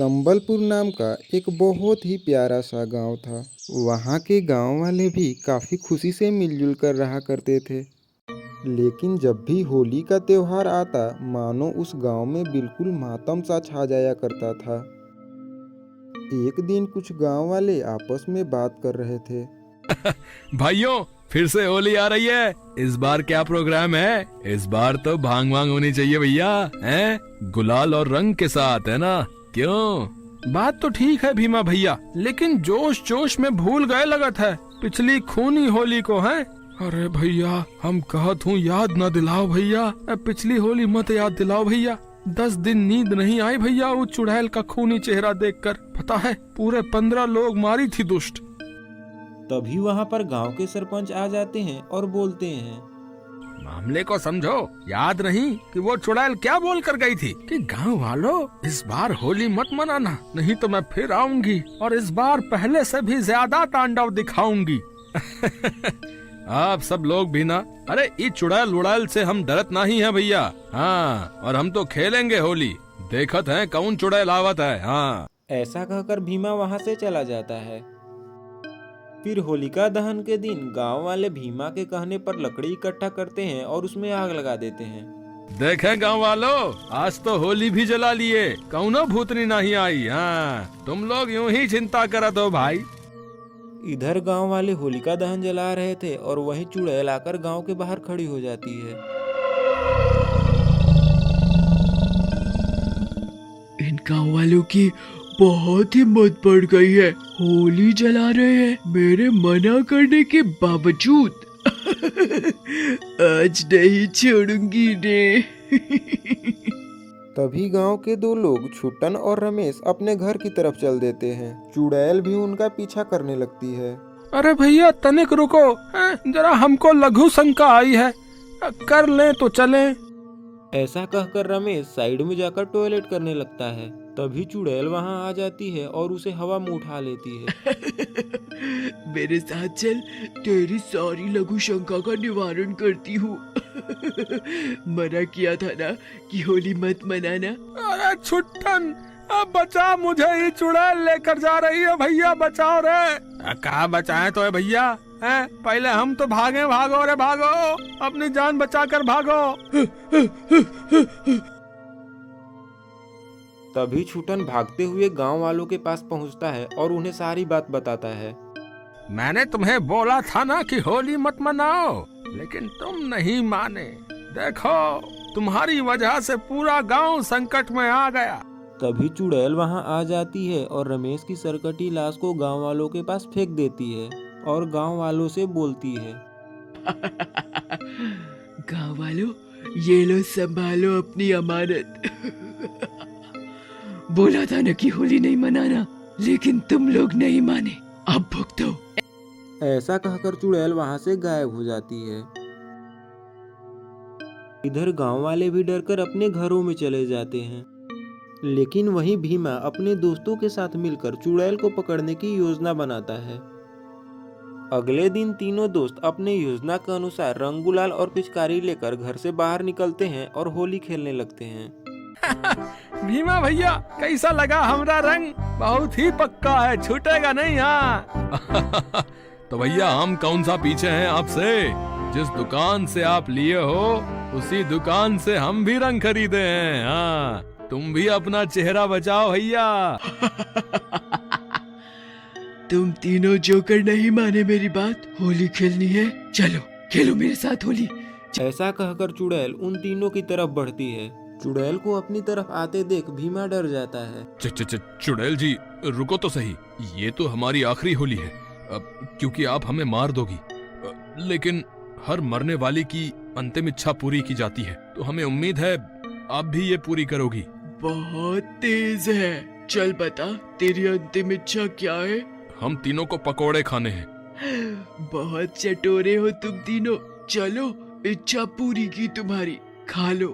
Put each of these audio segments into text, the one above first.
संबलपुर नाम का एक बहुत ही प्यारा सा गांव था। वहाँ के गांव वाले भी काफ़ी खुशी से मिलजुल कर रहा करते थे। लेकिन जब भी होली का त्योहार आता, मानो उस गांव में बिल्कुल मातम सा छा जाया करता था। एक दिन कुछ गांव वाले आपस में बात कर रहे थे। भाइयों, फिर से होली आ रही है। इस बार क्या प्रोग्राम है? इस बार तो भांग वांग होनी चाहिए भैया, हैं? गुलाल और रंग के साथ, है ना? क्यों? बात तो ठीक है भीमा भैया, लेकिन जोश जोश में भूल गए लगत है पिछली खूनी होली को, है? अरे भैया, हम कहत हूँ याद न दिलाओ भैया, पिछली होली मत याद दिलाओ भैया। 10 दिन नींद नहीं आई भैया वो चुड़ैल का खूनी चेहरा देखकर। पता है, पूरे 15 लोग मारी थी दुष्ट। तभी वहाँ पर गांव के सरपंच आ जाते हैं और बोलते हैं, मामले को समझो। याद नहीं कि वो चुड़ैल क्या बोल कर गई थी कि गांव वालों, इस बार होली मत मनाना, नहीं तो मैं फिर आऊंगी और इस बार पहले से भी ज्यादा तांडव दिखाऊंगी। आप सब लोग भी ना, अरे ये चुड़ैल उड़ैल से हम डरत नहीं है भैया। हाँ, और हम तो खेलेंगे होली, देखत है कौन चुड़ैल आवत है। हाँ, ऐसा कहकर भीमा वहाँ से चला जाता है। फिर होलिका दहन के दिन गांव वाले भीमा के कहने पर लकड़ी इकट्ठा करते हैं और उसमें आग लगा देते हैं। देखें गांव वालों, आज तो होली भी जला लिए, कौनो भूतनी नहीं आई। हाँ, तुम लोग यूं ही चिंता करत हो भाई। इधर गांव वाले होलिका दहन जला रहे थे और वहीं चुड़ैल आकर गांव के बाहर खड़ी हो जाती है। इन गांव वालों की बहुत हिम्मत बढ़ गई है, होली जला रहे हैं मेरे मना करने के बावजूद। आज नहीं छोड़ूंगी रे। तभी गांव के दो लोग, छुट्टन और रमेश, अपने घर की तरफ चल देते हैं। चुड़ैल भी उनका पीछा करने लगती है। अरे भैया तनिक रुको, जरा हमको लघु शंका आई है, कर लें तो चलें। ऐसा कहकर रमेश साइड में जाकर टॉयलेट करने लगता है। तभी चुड़ैल वहां आ जाती है और उसे हवा में उठा लेती है। मेरे साथ चल, तेरी सारी लघु शंका का निवारण करती हूँ। मना किया था ना कि होली मत मनाना। अरे छुट्टन, अब बचा मुझे, ये चुड़ैल लेकर जा रही है भैया, बचाओ रे। कहाँ बचाए तो है भैया, हैं? पहले हम तो भागे, भागो रे भागो, अपनी जान बचाकर भागो। तभी छुटन भागते हुए गांव वालों के पास पहुंचता है और उन्हें सारी बात बताता है। मैंने तुम्हें बोला था ना कि होली मत मनाओ, लेकिन तुम नहीं माने। देखो, तुम्हारी वजह से पूरा गांव संकट में आ गया। तभी चुड़ैल वहां आ जाती है और रमेश की सरकटी लाश को गांव वालों के पास फेंक देती है और गांव वालों से बोलती है, गांव वालों, ये लो संभालो अपनी अमानत। बोला था ना कि होली नहीं मनाना, लेकिन तुम लोग नहीं माने, अब भुगतो। ऐसा कहकर चुड़ैल वहां से गायब हो जाती है। इधर गांव वाले भी डरकर अपने घरों में चले जाते हैं। लेकिन वहीं भीमा अपने दोस्तों के साथ मिलकर चुड़ैल को पकड़ने की योजना बनाता है। अगले दिन तीनों दोस्त अपने योजना के अनुसार रंग, गुलाल और पिचकारी लेकर घर से बाहर निकलते हैं और होली खेलने लगते हैं। भीमा भैया, कैसा लगा हमारा रंग? बहुत ही पक्का है, छूटेगा नहीं। हाँ। तो भैया, हम कौन सा पीछे हैं आपसे? जिस दुकान से आप लिए हो, उसी दुकान से हम भी रंग खरीदे हैं। हाँ, तुम भी अपना चेहरा बचाओ भैया। तुम तीनों जोकर नहीं माने मेरी बात। होली खेलनी है, चलो खेलो मेरे साथ होली। ऐसा कहकर चुड़ैल उन तीनों की तरफ बढ़ती है। चुड़ैल को अपनी तरफ आते देख भीमा डर जाता है। चुड़ैल जी, रुको तो सही, ये तो हमारी आखिरी होली है, क्योंकि आप हमें मार दोगी। लेकिन हर मरने वाले की अंतिम इच्छा पूरी की जाती है, तो हमें उम्मीद है आप भी ये पूरी करोगी। बहुत तेज है, चल बता तेरी अंतिम इच्छा क्या है? हम तीनों को पकोड़े खाने हैं। बहुत चटोरे हो तुम तीनों, चलो इच्छा पूरी की तुम्हारी, खा लो।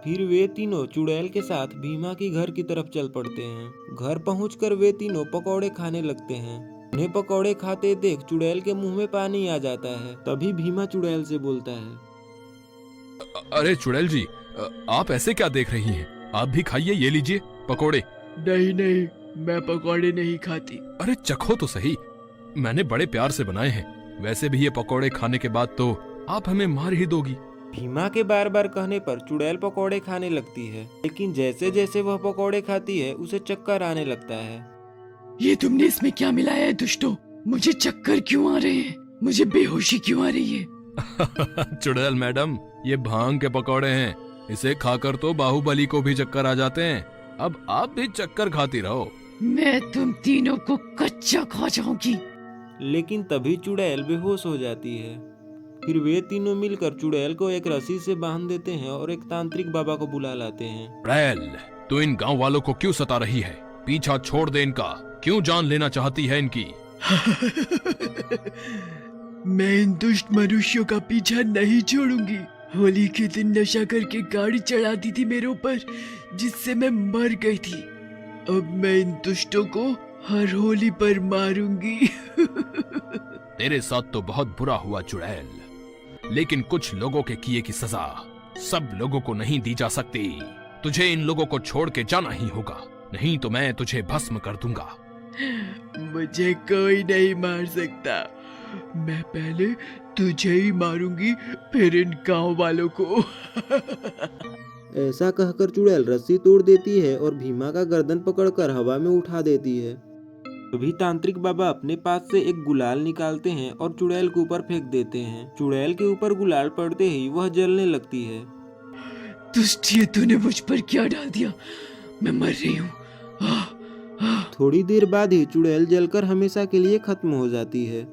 फिर वे तीनों चुड़ैल के साथ भीमा की घर की तरफ चल पड़ते हैं। घर पहुंचकर वे तीनों पकौड़े खाने लगते हैं। उन्हें पकौड़े खाते देख चुड़ैल के मुंह में पानी आ जाता है। तभी भीमा चुड़ैल से बोलता है, अरे चुड़ैल जी, आप ऐसे क्या देख रही हैं? आप भी खाइए, ये लीजिए पकोड़े। नहीं नहीं, मैं पकौड़े नहीं खाती। अरे चखो तो सही, मैंने बड़े प्यार से बनाए हैं। वैसे भी ये पकौड़े खाने के बाद तो आप हमें मार ही दोगी। भीमा के बार बार कहने पर चुड़ैल पकौड़े खाने लगती है, लेकिन जैसे जैसे वह पकौड़े खाती है उसे चक्कर आने लगता है। ये तुमने इसमें क्या मिलाया है दुष्टो? मुझे चक्कर क्यों आ रहे हैं? मुझे बेहोशी क्यों आ रही है? चुड़ैल मैडम, ये भांग के पकौड़े हैं। इसे खाकर तो बाहुबली को भी चक्कर आ जाते हैं। अब आप भी चक्कर खाती रहो। मैं तुम तीनों को कच्चा खा जाऊंगी। लेकिन तभी चुड़ैल बेहोश हो जाती है। फिर वे तीनों मिलकर चुड़ैल को एक रस्सी से बांध देते हैं और एक तांत्रिक बाबा को बुला लाते हैं। चुड़ैल, तू इन गांव वालों को क्यों सता रही है? पीछा छोड़ दे इनका। क्यों जान लेना चाहती है इनकी? मैं इन दुष्ट मनुष्यों का पीछा नहीं छोड़ूंगी। होली के दिन नशा करके गाड़ी चढ़ा दी थी मेरे ऊपर, जिससे मैं मर गई थी। अब मैं इन दुष्टों को हर होली पर मारूंगी। तेरे साथ तो बहुत बुरा हुआ चुड़ैल, लेकिन कुछ लोगों के किए की सजा सब लोगों को नहीं दी जा सकती। तुझे इन लोगों को छोड़ के जाना ही होगा, नहीं तो मैं तुझे भस्म कर दूंगा। मुझे कोई नहीं मार सकता। मैं पहले तुझे ही मारूंगी, फिर इन गांव वालों को। ऐसा कहकर चुड़ैल रस्सी तोड़ देती है और भीमा का गर्दन पकड़कर हवा में उठा देती है। तभी तांत्रिक बाबा अपने पास से एक गुलाल निकालते हैं और चुड़ैल के ऊपर फेंक देते हैं। चुड़ैल के ऊपर गुलाल पड़ते ही वह जलने लगती है। दुष्ट, ये तूने मुझ पर क्या डाल दिया? मैं मर रही हूँ। थोड़ी देर बाद ही चुड़ैल जलकर हमेशा के लिए खत्म हो जाती है।